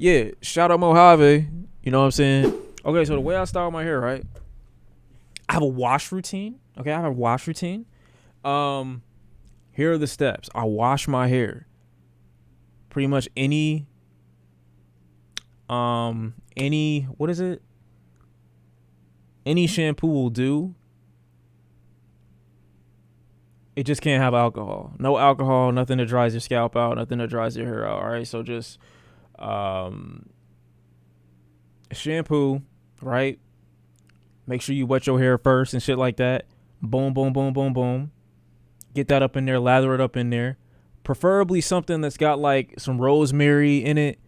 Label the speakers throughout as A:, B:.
A: Yeah, shout out Mojave. You know what I'm saying? Okay, so the way I style my hair, right? I have a wash routine. Okay, I have a wash routine. Here are the steps. I wash my hair. Pretty much any what is it? Any shampoo will do. It just can't have alcohol. No alcohol, nothing that dries your scalp out, nothing that dries your hair out. All right, so just shampoo, right? Make sure you wet your hair first and shit like that. Boom, boom, boom, boom, boom. Get that up in there, lather it up in there. Preferably something that's got like some rosemary in it.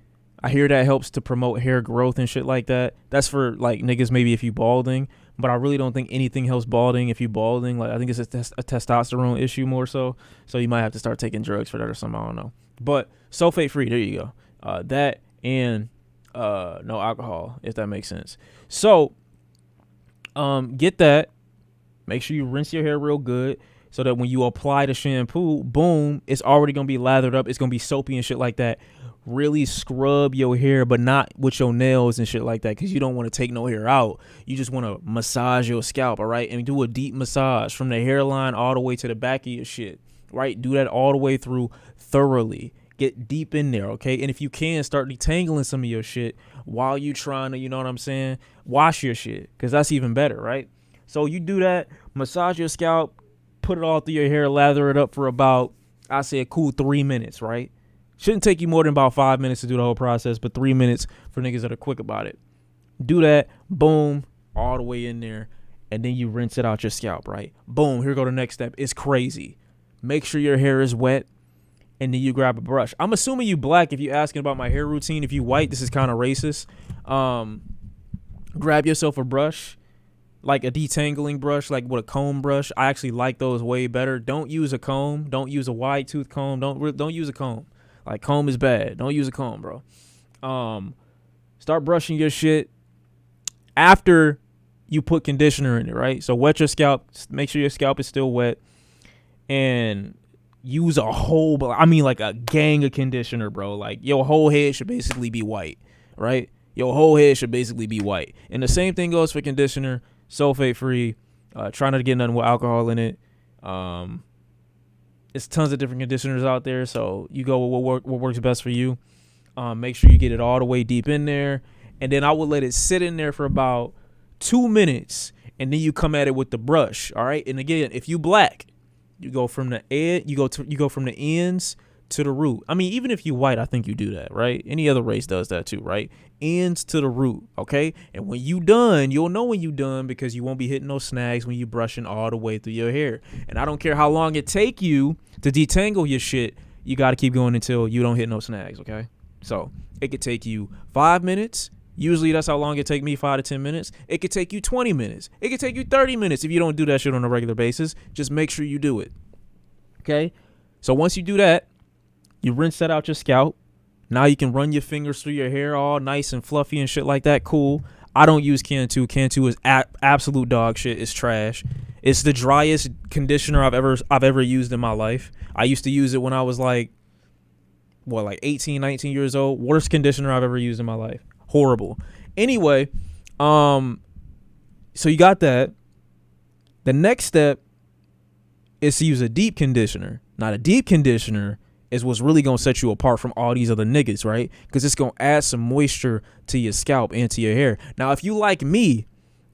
A: I hear that helps to promote hair growth and shit like that. That's for like niggas maybe if you balding, but I really don't think anything helps balding if you balding. Like I think it's a testosterone issue more so. So you might have to start taking drugs for that or something. I don't know. But sulfate free, there you go. That and no alcohol, if that makes sense. So get that. Make sure you rinse your hair real good so that when you apply the shampoo, boom, it's already going to be lathered up. It's going to be soapy and shit like that. Really scrub your hair, but not with your nails and shit like that, because you don't want to take no hair out. You just want to massage your scalp, all right? And do a deep massage from the hairline all the way to the back of your shit, right? Do that all the way through thoroughly. Get deep in there, okay? And if you can, start detangling some of your shit while you trying to, you know what I'm saying, wash your shit, because that's even better, right? So you do that, massage your scalp, put it all through your hair, lather it up for about, I say a cool 3 minutes, right? Shouldn't take you more than about 5 minutes to do the whole process, but 3 minutes for niggas that are quick about it. Do that, boom, all the way in there, and then you rinse it out your scalp, right? Boom, here go the next step. It's crazy. Make sure your hair is wet, and then you grab a brush. I'm assuming you black if you're asking about my hair routine. If you white, this is kind of racist. Grab yourself a brush, like a detangling brush, like with a comb brush. I actually like those way better. Don't use a comb. Don't use a wide tooth comb. Don't use a comb. Like, comb is bad. Don't use a comb, bro. Start brushing your shit after you put conditioner in it, right? So wet your scalp. Make sure your scalp is still wet. And use a whole, like a gang of conditioner, bro. Like, your whole head should basically be white, right? Your whole head should basically be white. And the same thing goes for conditioner. Sulfate free. Try not to get nothing with alcohol in it. It's tons of different conditioners out there, so you go with what works best for you. Make sure you get it all the way deep in there, and then I would let it sit in there for about 2 minutes, and then you come at it with the brush. All right, and again, if you black, you go from the from the ends to the root. I mean, even if you white, I think you do that, right? Any other race does that too, right? Ends to the root, okay? And when you done, you'll know when you done because you won't be hitting no snags when you brushing all the way through your hair. And I don't care how long it take you to detangle your shit, you got to keep going until you don't hit no snags, okay? So it could take you 5 minutes. Usually that's how long it take me, 5 to 10 minutes. It could take you 20 minutes. It could take you 30 minutes if you don't do that shit on a regular basis. Just make sure you do it, okay? So once you do that, you rinse that out your scalp. Now you can run your fingers through your hair all nice and fluffy and shit like that. Cool. I don't use Cantu. Cantu is absolute dog shit. It's trash. It's the driest conditioner I've ever used in my life. I used to use it when I was like 18, 19 years old. Worst conditioner I've ever used in my life. Horrible. Anyway, so you got that. The next step is to use a deep conditioner. Now, the deep conditioner is what's really going to set you apart from all these other niggas, right? Because it's going to add some moisture to your scalp and to your hair. Now, if you like me,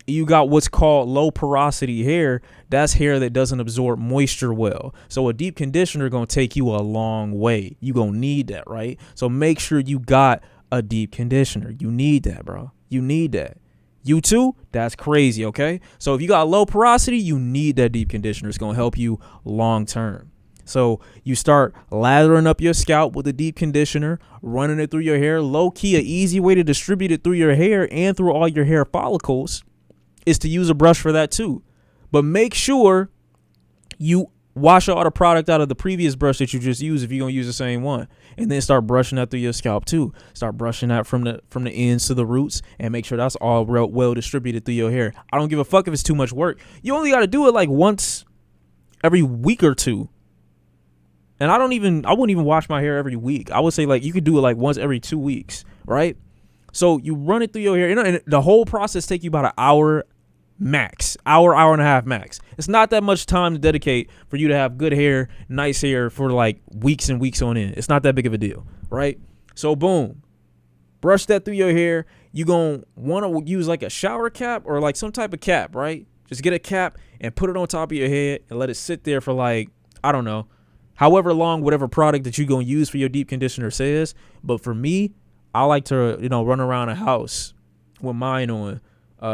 A: you got what's called low porosity hair. That's hair that doesn't absorb moisture well. So a deep conditioner going to take you a long way. You going to need that, right? So make sure you got a deep conditioner. You need that, bro. You need that. You too? That's crazy, okay? So if you got low porosity, you need that deep conditioner. It's going to help you long term. So you start lathering up your scalp with a deep conditioner, running it through your hair. Low key, an easy way to distribute it through your hair and through all your hair follicles is to use a brush for that too. But make sure you wash all the product out of the previous brush that you just used if you're going to use the same one. And then start brushing that through your scalp too. Start brushing that from the ends to the roots and make sure that's all well distributed through your hair. I don't give a fuck if it's too much work. You only got to do it like once every week or two. And I wouldn't even wash my hair every week. I would say like you could do it like once every 2 weeks. right? So you run it through your hair, and the whole process take you about an hour max, hour and a half max. It's not that much time to dedicate for you to have good hair, nice hair for like weeks and weeks on end. It's not that big of a deal, right? So boom, brush that through your hair. You gonna want to use like a shower cap or like some type of cap, right? Just get a cap and put it on top of your head and let it sit there for like, I don't know, however long, whatever product that you're going to use for your deep conditioner says. But for me, I like to, run around a house with mine on.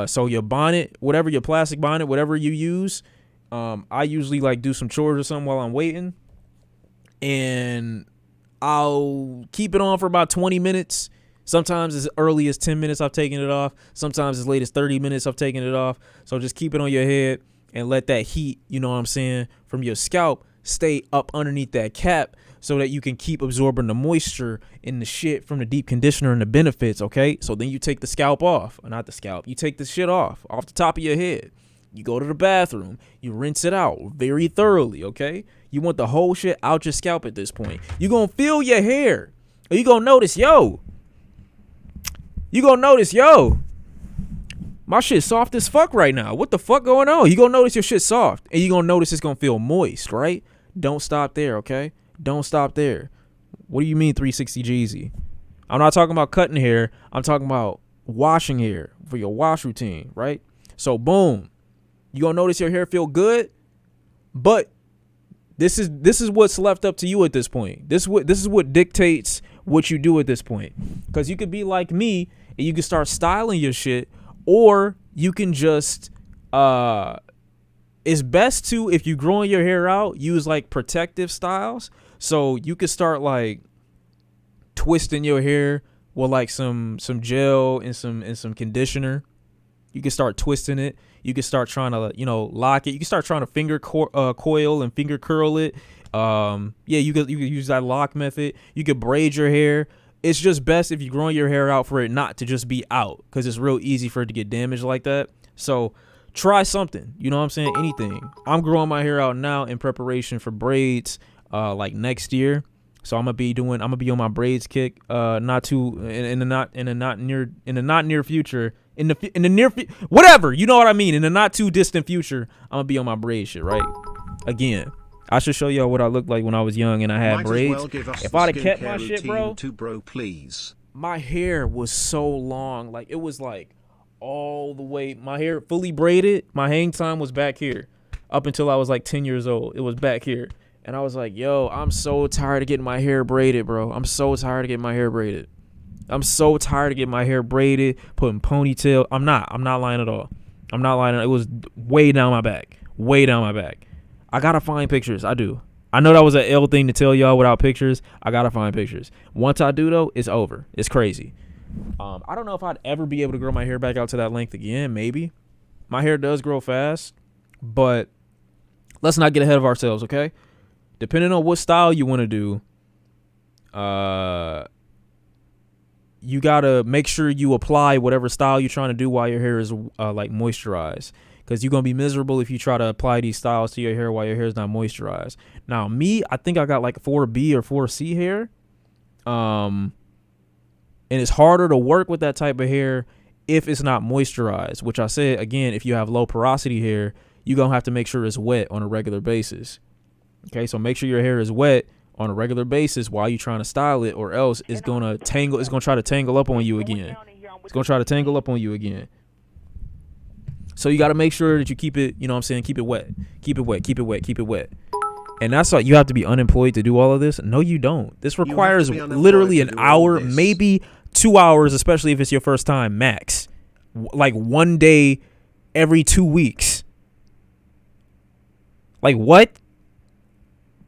A: So your bonnet, whatever your plastic bonnet, whatever you use, I usually like do some chores or something while I'm waiting. And I'll keep it on for about 20 minutes. Sometimes as early as 10 minutes I've taken it off. Sometimes as late as 30 minutes I've taken it off. So just keep it on your head and let that heat, from your scalp stay up underneath that cap so that you can keep absorbing the moisture and the shit from the deep conditioner and the benefits, okay? So then you take the scalp off. Or not the scalp. You take the shit off the top of your head. You go to the bathroom. You rinse it out very thoroughly, okay? You want the whole shit out your scalp at this point. You're going to feel your hair. Or you're going to notice, my shit soft as fuck right now. What the fuck going on? You gonna notice your shit soft. And you gonna notice it's gonna feel moist, right? Don't stop there, okay? Don't stop there. What do you mean 360 Jeezy? I'm not talking about cutting hair. I'm talking about washing hair for your wash routine, right? So boom. You gonna notice your hair feel good. But this is what's left up to you at this point. This is what dictates what you do at this point. Because you could be like me and you can start styling your shit, or you can just it's best to, if you're growing your hair out, use like protective styles. So you could start like twisting your hair with like some gel and some conditioner. You can start twisting it. You can start trying to, lock it. You can start trying to finger coil and finger curl it. You could use that lock method. You could braid your hair. It's just best if you're growing your hair out for it not to just be out, because it's real easy for it to get damaged like that. So try something. You know what I'm saying? Anything. I'm growing my hair out now in preparation for braids like next year. So I'm gonna be on my braids kick not too in the not near future. In the near whatever, you know what I mean, in the not too distant future, I'm gonna be on my braid shit, right? Again, I should show y'all what I looked like when I was young and I had braids. If I'd have kept my shit, bro,
B: please.
A: My hair was so long, like it was like all the way. My hair fully braided. My hang time was back here, up until I was like 10 years old. It was back here, and I was like, yo, I'm so tired of getting my hair braided, bro. I'm so tired of getting my hair braided. Putting ponytail. I'm not lying at all. I'm not lying. It was way down my back. I gotta find pictures. I do. I know that was an L thing to tell y'all without pictures. I gotta find pictures. Once I do, though, it's over. It's crazy. I don't know if I'd ever be able to grow my hair back out to that length again. Maybe. My hair does grow fast, but let's not get ahead of ourselves, okay? Depending on what style you want to do, you gotta make sure you apply whatever style you're trying to do while your hair is like moisturized, because you're gonna be miserable if you try to apply these styles to your hair while your hair is not moisturized. Now me, I think I got like 4B or 4C hair, and it's harder to work with that type of hair if it's not moisturized, which I said again, if you have low porosity hair, you're gonna have to make sure it's wet on a regular basis. Okay, so make sure your hair is wet on a regular basis while you're trying to style it, or else it's gonna try to tangle up on you again. So you got to make sure that you keep it, keep it wet. And that's why you have to be unemployed to do all of this. No, you don't. This requires literally an hour, maybe 2 hours, especially if it's your first time, max. Like one day every 2 weeks. Like what?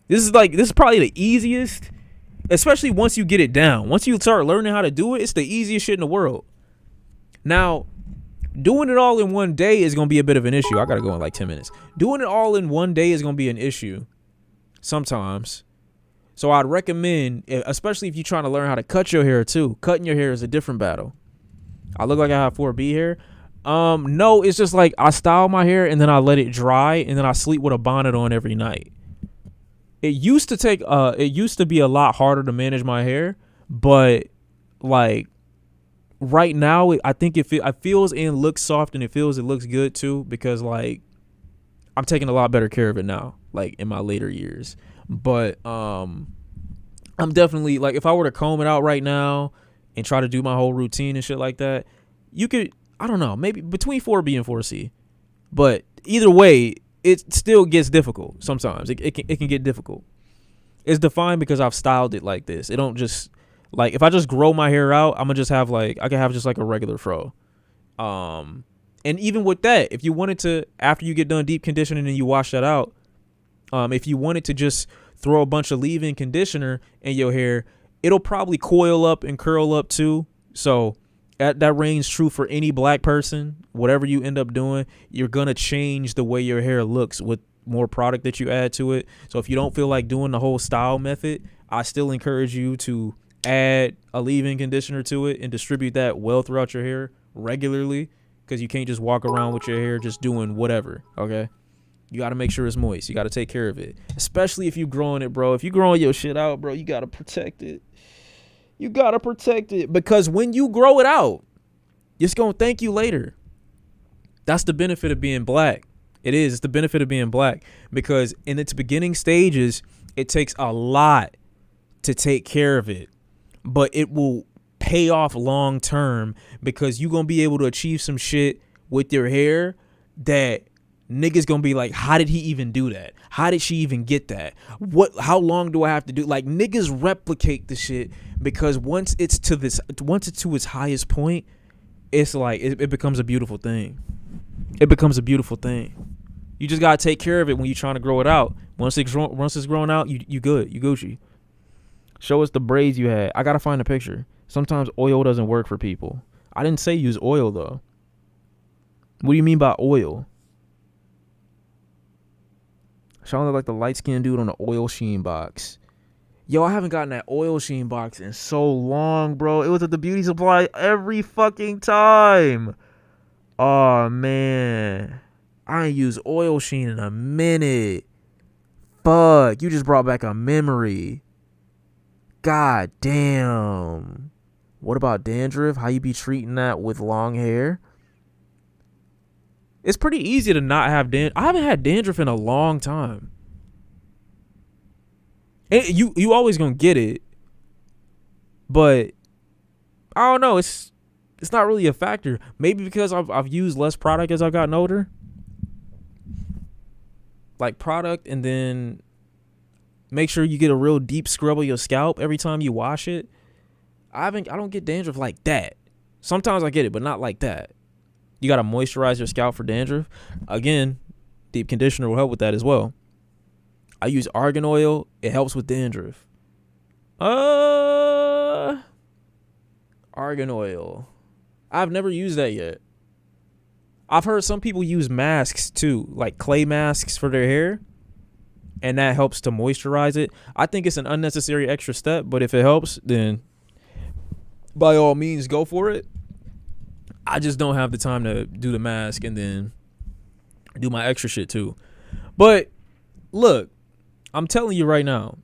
A: This is probably the easiest, especially once you get it down. Once you start learning how to do it, it's the easiest shit in the world. Now, doing it all in one day is going to be a bit of an issue. I got to go in like 10 minutes. Doing it all in one day is going to be an issue sometimes. So I'd recommend, especially if you're trying to learn how to cut your hair too. Cutting your hair is a different battle. I look like I have 4B hair. No, it's just like I style my hair and then I let it dry and then I sleep with a bonnet on every night. It used to be a lot harder to manage my hair, but like right now, I think it feels and looks soft, and it looks good too, because like I'm taking a lot better care of it now, like in my later years. But I'm definitely like, if I were to comb it out right now and try to do my whole routine and shit like that, you could, I don't know, maybe between 4B and 4C. But either way, it still gets difficult sometimes. It can get difficult. It's defined because I've styled it like this. It don't just, like, if I just grow my hair out, I'm gonna just have like, I can have just like a regular fro. And even with that, if you wanted to, after you get done deep conditioning and you wash that out, if you wanted to just throw a bunch of leave-in conditioner in your hair, it'll probably coil up and curl up too. So that reigns true for any black person. Whatever you end up doing, you're gonna change the way your hair looks with more product that you add to it. So if you don't feel like doing the whole style method, I still encourage you to add a leave-in conditioner to it and distribute that well throughout your hair regularly, because you can't just walk around with your hair just doing whatever. Okay, you got to make sure it's moist. You got to take care of it, especially if you're growing it, bro. If you're growing your shit out, bro, you got to protect it. You got to protect it, because when you grow it out, it's going to thank you later. That's the benefit of being black. It's the benefit of being black, because in its beginning stages, it takes a lot to take care of it, but it will pay off long term, because you're going to be able to achieve some shit with your hair that niggas going to be like, how did he even do that? How did she even get that? How long do I have to do? Like, niggas replicate the shit, because once it's to its highest point, it's like, it becomes a beautiful thing. It becomes a beautiful thing. You just got to take care of it when you're trying to grow it out. Once it's grown out, you good. You Gucci. Show us the braids you had. I got to find a picture. Sometimes oil doesn't work for people. I didn't say use oil, though. What do you mean by oil? Shawn look like the light-skinned dude on the oil sheen box. Yo, I haven't gotten that oil sheen box in so long, bro. It was at the beauty supply every fucking time. Oh, man. I ain't used oil sheen in a minute. Fuck. You just brought back a memory. God damn. What about dandruff? How you be treating that with long hair? It's pretty easy to not have dandruff. I haven't had dandruff in a long time. And you always gonna get it, but I don't know. It's not really a factor. Maybe because I've used less product as I've gotten older. Like product, and then make sure you get a real deep scrub of your scalp every time you wash it. I don't get dandruff like that. Sometimes I get it, but not like that. You gotta moisturize your scalp for dandruff. Again, deep conditioner will help with that as well. I use argan oil. It helps with dandruff. Argan oil. I've never used that yet. I've heard some people use masks too, like clay masks for their hair, and that helps to moisturize it. I think it's an unnecessary extra step, but if it helps, then by all means go for it. I just don't have the time to do the mask and then do my extra shit too. But look, I'm telling you right now,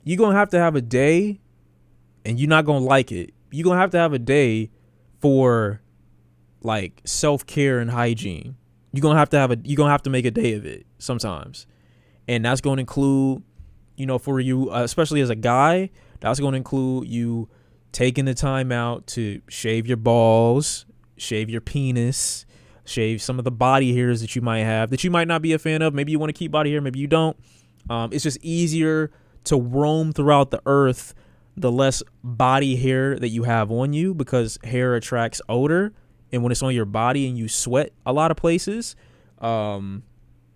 A: you're going to have a day, and you're not going to like it. You're going to have a day for like self-care and hygiene. You're going to have to make a day of it sometimes. And that's going to include, for you, especially as a guy, that's going to include you taking the time out to shave your balls, shave your penis, shave some of the body hairs that you might have that you might not be a fan of. Maybe you want to keep body hair, maybe you don't. It's just easier to roam throughout the earth the less body hair that you have on you, because hair attracts odor, and when it's on your body and you sweat a lot of places,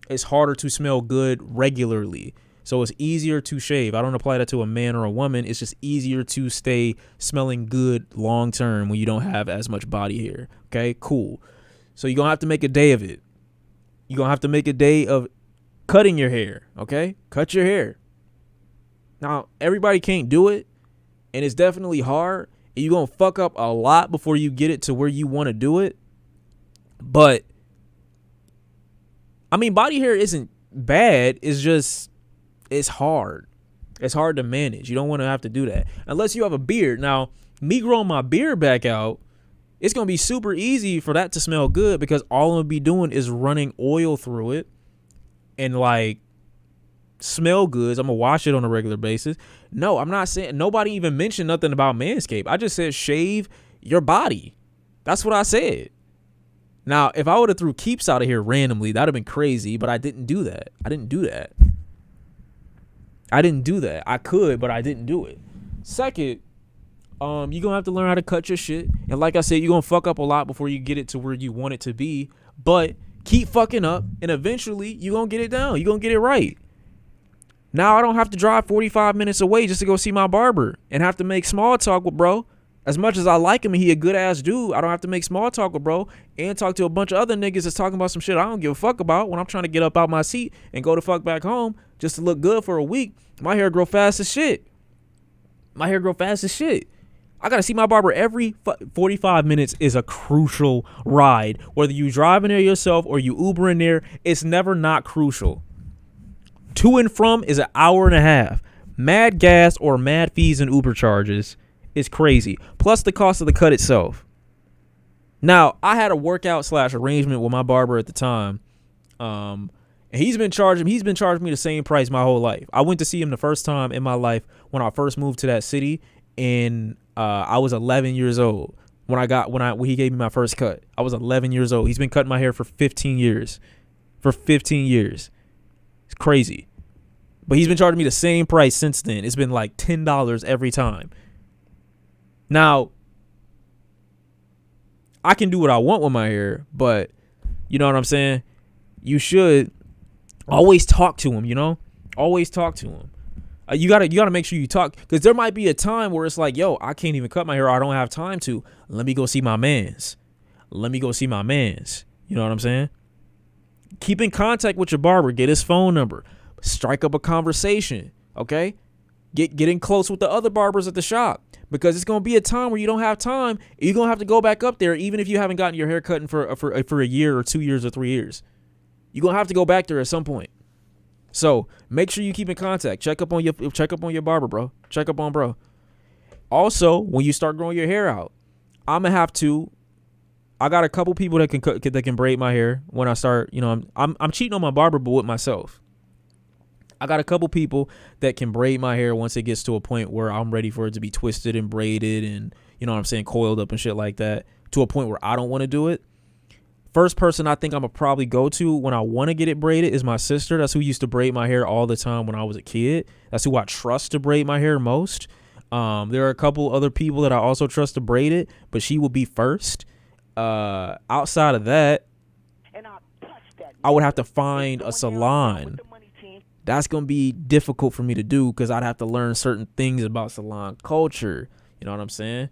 A: it's harder to smell good regularly. So it's easier to shave. I don't apply that to a man or a woman. It's just easier to stay smelling good long term when you don't have as much body hair. Okay, cool. So you're going to have to make a day of it. You're going to have to make a day of cutting your hair. Okay, cut your hair. Now, everybody can't do it, and it's definitely hard. And you're going to fuck up a lot before you get it to where you want to do it. But, I mean, body hair isn't bad. It's just, it's hard. It's hard to manage. You don't want to have to do that unless you have a beard. Now, me growing my beard back out, It's going to be super easy for that to smell good because all I'm going to be doing is running oil through it and like smell goods. I'm going to wash it on a regular basis. No, I'm not saying, nobody even mentioned nothing about Manscaped. I just said shave your body. That's what I said. Now, if I would have threw Keeps out of here randomly, that would have been crazy, but I didn't do that. I didn't do that. I could, but I didn't do it. Second, you're going to have to learn how to cut your shit. And like I said, you're going to fuck up a lot before you get it to where you want it to be. But keep fucking up, and eventually you're going to get it down. You're going to get it right. Now I don't have to drive 45 minutes away just to go see my barber and have to make small talk with bro. As much as I like him and he a good-ass dude, I don't have to make small talk with bro and talk to a bunch of other niggas that's talking about some shit I don't give a fuck about when I'm trying to get up out my seat and go the fuck back home just to look good for a week. My hair grow fast as shit. I got to see my barber every 45 minutes is a crucial ride. Whether you driving there yourself or you Ubering there, it's never not crucial. To and from is an hour and a half. Mad gas or mad fees and Uber charges is crazy. Plus the cost of the cut itself. Now, I had a workout / arrangement with my barber at the time. And he's been charging me the same price my whole life. I went to see him the first time in my life when I first moved to that city, and I was 11 years old when he gave me my first cut. I was 11 years old. He's been cutting my hair for 15 years. It's crazy. But he's been charging me the same price since then. It's been like $10 every time. Now, I can do what I want with my hair, but you know what I'm saying? You should always talk to him, you know? Always talk to him. You gotta make sure you talk, because there might be a time where it's like, yo, I can't even cut my hair. I don't have time to. Let me go see my mans. You know what I'm saying? Keep in contact with your barber. Get his phone number. Strike up a conversation, okay? Get in close with the other barbers at the shop, because it's going to be a time where you don't have time. You're going to have to go back up there even if you haven't gotten your hair cut for a year or 2 years or 3 years. You're going to have to go back there at some point. So make sure you keep in contact. Check up on your barber, bro. Check up on bro. Also, when you start growing your hair out, I got a couple people that can braid my hair when I start, you know, I'm cheating on my barber, but with myself. I got a couple people that can braid my hair once it gets to a point where I'm ready for it to be twisted and braided and, you know what I'm saying, coiled up and shit like that, to a point where I don't want to do it. First person I think I'm going to probably go to when I want to get it braided is my sister. That's who used to braid my hair all the time when I was a kid. That's who I trust to braid my hair most. There are a couple other people that I also trust to braid it, but she will be first. Outside of that, I would have to find a salon. That's going to be difficult for me to do because I'd have to learn certain things about salon culture. You know what I'm saying?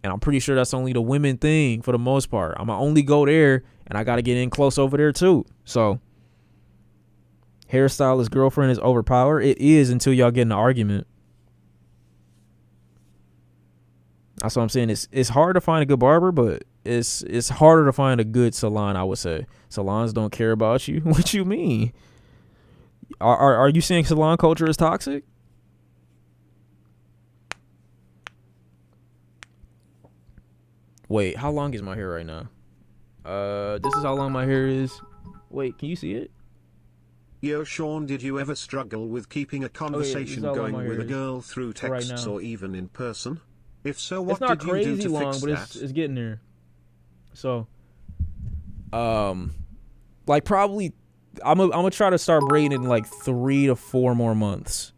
A: And I'm pretty sure that's only the women thing for the most part. I'm going to only go there, and I got to get in close over there too. So, hairstylist girlfriend is overpowered. It is until y'all get in an argument. That's what I'm saying. It's hard to find a good barber, but it's harder to find a good salon, I would say. Salons don't care about you. What you mean? Are you saying salon culture is toxic? Wait, how long is my hair right now? This is how long my hair is. Wait, can you see it?
B: Yo, Shawn, did you ever struggle with keeping a conversation going with a girl through texts or even in person? If so, what did you do to fix that?
A: It's getting there. So, like probably, I'm gonna try to start braiding in like 3 to 4 more months.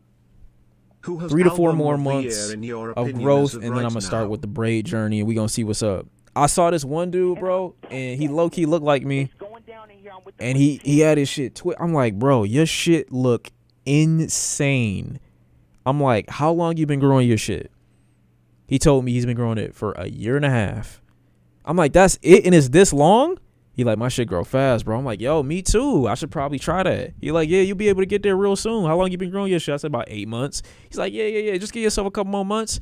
A: 3 to 4 more months of growth, and then I'm gonna start with the braid journey, and we gonna see what's up. I saw this one dude, bro, and he low key looked like me, and he had his shit I'm like, bro, your shit look insane. I'm like, how long you been growing your shit? He told me he's been growing it for 1.5 years. I'm like, that's it, and it's this long? He like, my shit grow fast, bro. I'm like, yo, me too. I should probably try that. He like, yeah, you'll be able to get there real soon. How long you been growing your shit? I said about 8 months. He's like, yeah. Just give yourself a couple more months.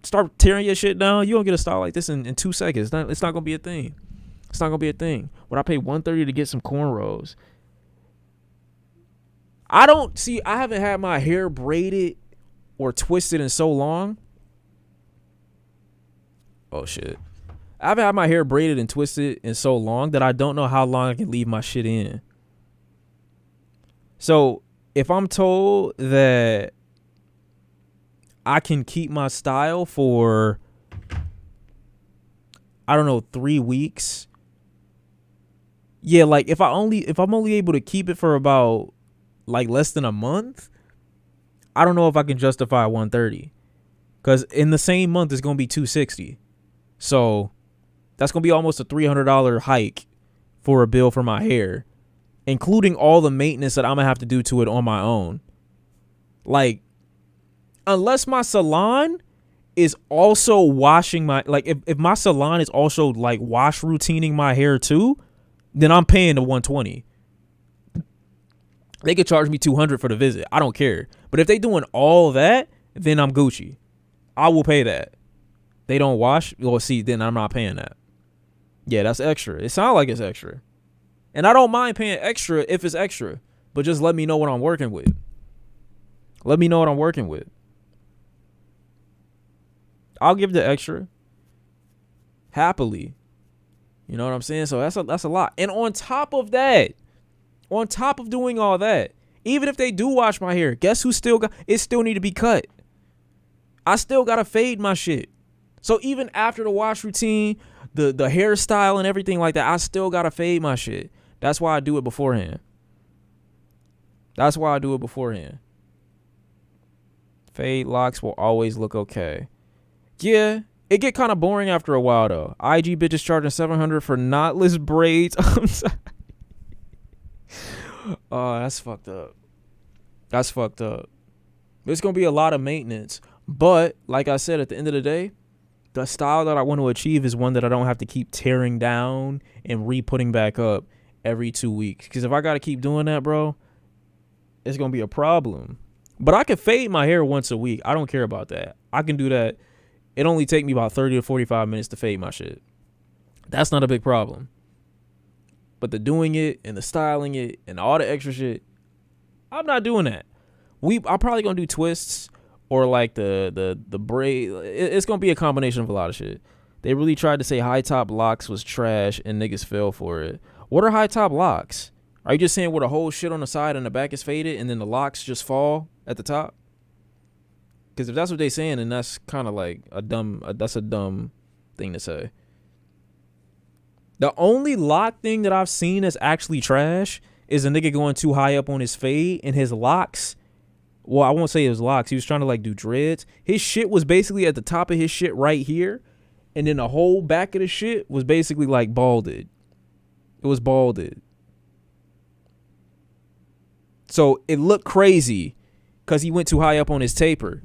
A: Start tearing your shit down. You don't get a style like this in 2 seconds. It's not gonna be a thing. It's not gonna be a thing. When I pay $130 to get some cornrows, I haven't had my hair braided or twisted in so long. Oh shit. I've had my hair braided and twisted in so long that I don't know how long I can leave my shit in. So if I'm told that I can keep my style for, I don't know, 3 weeks. Yeah, like if I'm only able to keep it for about like less than a month, I don't know if I can justify 130. Cause in the same month it's gonna be 260. So that's gonna be almost a $300 hike for a bill for my hair, including all the maintenance that I'm gonna have to do to it on my own. Like, unless my salon is also washing my, like, if my salon is also like wash routining my hair too, then I'm paying the 120. They could charge me 200 for the visit. I don't care. But if they doing all that, then I'm Gucci. I will pay that. They don't wash, well, see, then I'm not paying that. Yeah, that's extra. It sounds like it's extra. And I don't mind paying extra if it's extra. But just let me know what I'm working with. Let me know what I'm working with. I'll give the extra. Happily. You know what I'm saying? So that's a lot. And on top of that, on top of doing all that, even if they do wash my hair, guess who still got, it still need to be cut. I still got to fade my shit. So even after the wash routine, the hairstyle and everything like that, I still got to fade my shit. That's why I do it beforehand. That's why I do it beforehand. Fade locks will always look okay. Yeah, it get kind of boring after a while though. IG bitches charging $700 for knotless braids. I'm sorry. Oh, that's fucked up. That's fucked up. There's gonna be a lot of maintenance, but like I said, at the end of the day, the style that I want to achieve is one that I don't have to keep tearing down and re-putting back up every 2 weeks. Because if I gotta keep doing that, bro, it's gonna be a problem. But I can fade my hair once a week. I don't care about that. I can do that. It only take me about 30 to 45 minutes to fade my shit. That's not a big problem. But the doing it and the styling it and all the extra shit, I'm not doing that. I'm probably gonna do twists or like the braid. It's gonna be a combination of a lot of shit. They really tried to say high top locks was trash and niggas fell for it. What are high top locks? Are you just saying where the whole shit on the side and the back is faded and then the locks just fall at the top? Because if that's what they saying, then that's kind of like that's a dumb thing to say. The only lock thing that I've seen that's actually trash is a nigga going too high up on his fade and his locks. Well, I won't say his locks. He was trying to like do dreads. His shit was basically at the top of his shit right here. And then the whole back of the shit was basically like balded. It was balded. So it looked crazy because he went too high up on his taper.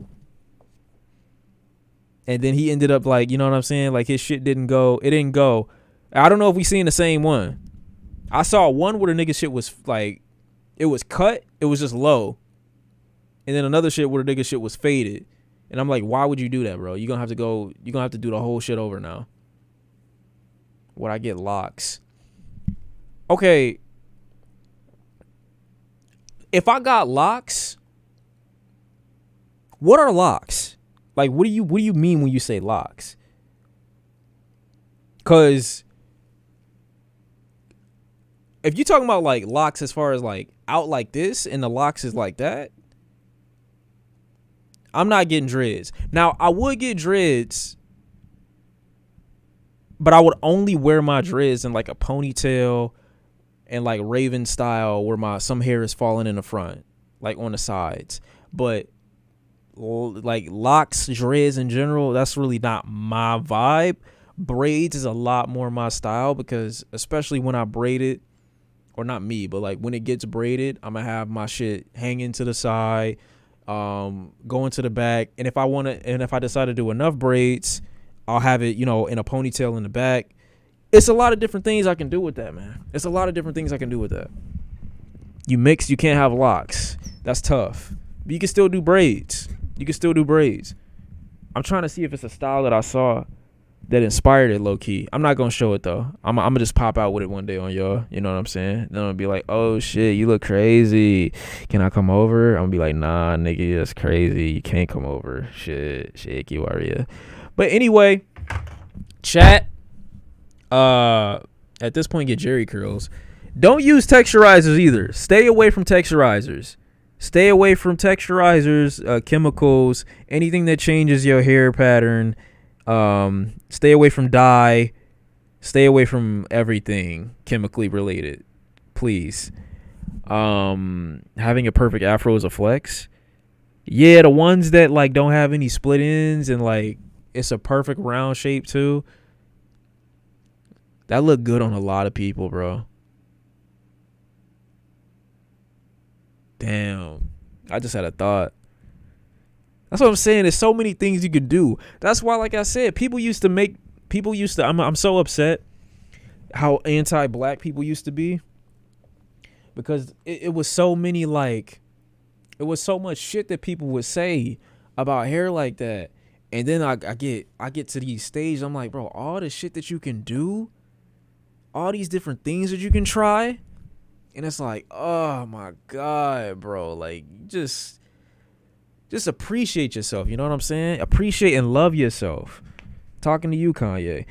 A: And then he ended up like, you know what I'm saying? Like his shit didn't go. It didn't go. I don't know if we seen the same one. I saw one where the nigga shit was like, it was cut. It was just low. And then another shit where the nigga shit was faded. And I'm like, why would you do that, bro? You're going to have to do the whole shit over now. Would I get locks? Okay. If I got locks, what are locks? Like, what do you mean when you say locks? Because if you're talking about like locks as far as like out like this and the locks is like that, I'm not getting dreads. Now, I would get dreads, but I would only wear my dreads in like a ponytail and like Raven style where some hair is falling in the front, like on the sides. But like locks, dreads in general, that's really not my vibe. Braids is a lot more my style because especially when I braid it, or not me, but like when it gets braided, I'm gonna have my shit hanging to the side, going to the back. And if I decide to do enough braids, I'll have it, in a ponytail in the back. It's a lot of different things I can do with that, man. It's a lot of different things I can do with that. You can't have locks. That's tough. But you can still do braids. I'm trying to see if it's a style that I saw that inspired it low key. I'm not gonna show it though. I'm gonna just pop out with it one day on y'all. You know what I'm saying? Then I'll be like, oh shit, you look crazy. Can I come over? I'm gonna be like, nah, nigga, that's crazy. You can't come over. Shit, shaky warrior. But anyway, chat. At this point, get Jerry curls. Don't use texturizers either. Stay away from texturizers. Stay away from texturizers, chemicals, anything that changes your hair pattern. Stay away from dye. Stay away from everything chemically related, please. Having a perfect afro is a flex. Yeah, the ones that like don't have any split ends and like it's a perfect round shape too. That look good on a lot of people, bro. Damn. I just had a thought. That's what I'm saying. There's so many things you could do. That's why, like I said, I'm so upset how anti-black people used to be. Because it was so many, like, it was so much shit that people would say about hair like that. And then I get to these stages, I'm like, bro, all the shit that you can do, all these different things that you can try. And it's like, oh my God, bro. Like, just appreciate yourself. You know what I'm saying? Appreciate and love yourself. Talking to you, Kanye.